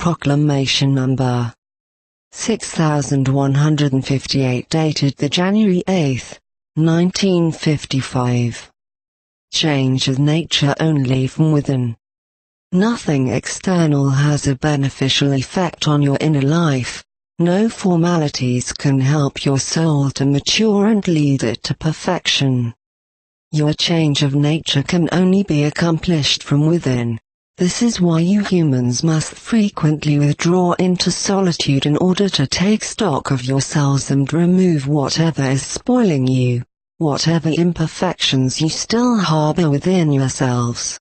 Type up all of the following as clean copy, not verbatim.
Proclamation Number 6158 dated the January 8, 1955. Change of nature only from within. Nothing external has a beneficial effect on your inner life. No formalities can help your soul to mature and lead it to perfection. Your change of nature can only be accomplished from within. This is why you humans must frequently withdraw into solitude in order to take stock of yourselves and remove whatever is spoiling you, whatever imperfections you still harbor within yourselves.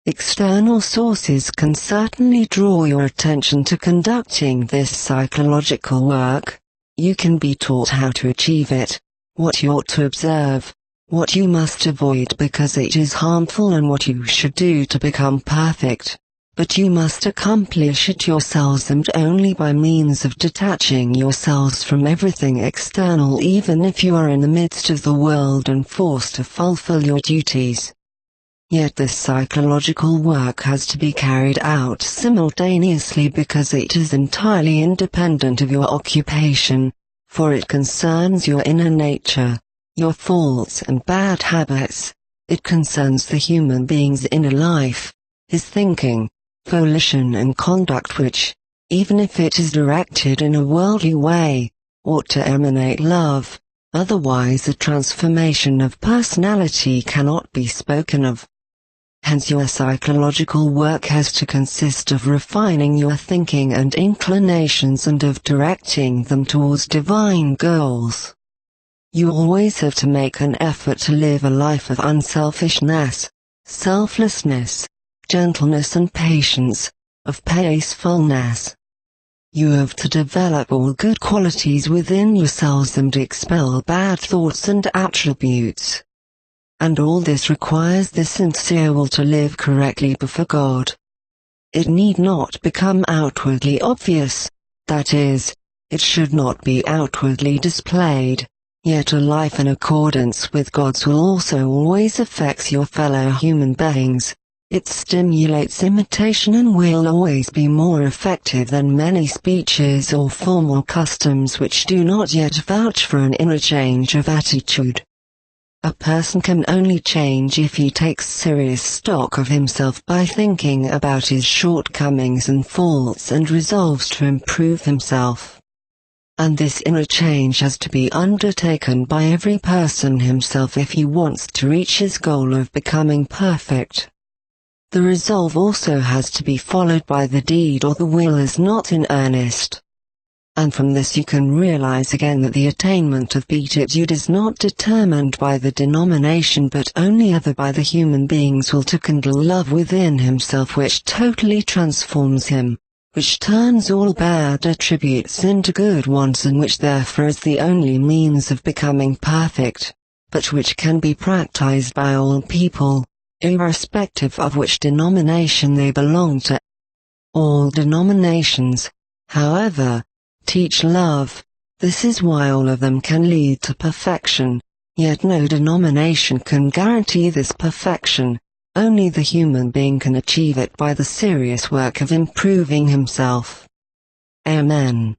External sources can certainly draw your attention to conducting this psychological work. You can be taught how to achieve it, what you ought to observe, what you must avoid because it is harmful, and what you should do to become perfect. But you must accomplish it yourselves, and only by means of detaching yourselves from everything external, even if you are in the midst of the world and forced to fulfill your duties. Yet this psychological work has to be carried out simultaneously because it is entirely independent of your occupation, for it concerns your inner nature, your faults and bad habits. It concerns the human being's inner life, his thinking, volition and conduct, which, even if it is directed in a worldly way, ought to emanate love. Otherwise a transformation of personality cannot be spoken of. Hence your psychological work has to consist of refining your thinking and inclinations and of directing them towards divine goals. You always have to make an effort to live a life of unselfishness, selflessness, gentleness and patience, of peacefulness. You have to develop all good qualities within yourselves and expel bad thoughts and attributes. And all this requires the sincere will to live correctly before God. It need not become outwardly obvious, that is, it should not be outwardly displayed, yet a life in accordance with God's will also always affects your fellow human beings. It stimulates imitation and will always be more effective than many speeches or formal customs which do not yet vouch for an inner change of attitude. A person can only change if he takes serious stock of himself by thinking about his shortcomings and faults and resolves to improve himself. And this inner change has to be undertaken by every person himself if he wants to reach his goal of becoming perfect. The resolve also has to be followed by the deed, or the will is not in earnest. And from this you can realize again that the attainment of beatitude is not determined by the denomination but only ever by the human being's will to kindle love within himself, which totally transforms him, which turns all bad attributes into good ones, and which therefore is the only means of becoming perfect, but which can be practiced by all people, irrespective of which denomination they belong to. All denominations, however, teach love. This is why all of them can lead to perfection, yet no denomination can guarantee this perfection. Only the human being can achieve it by the serious work of improving himself. Amen.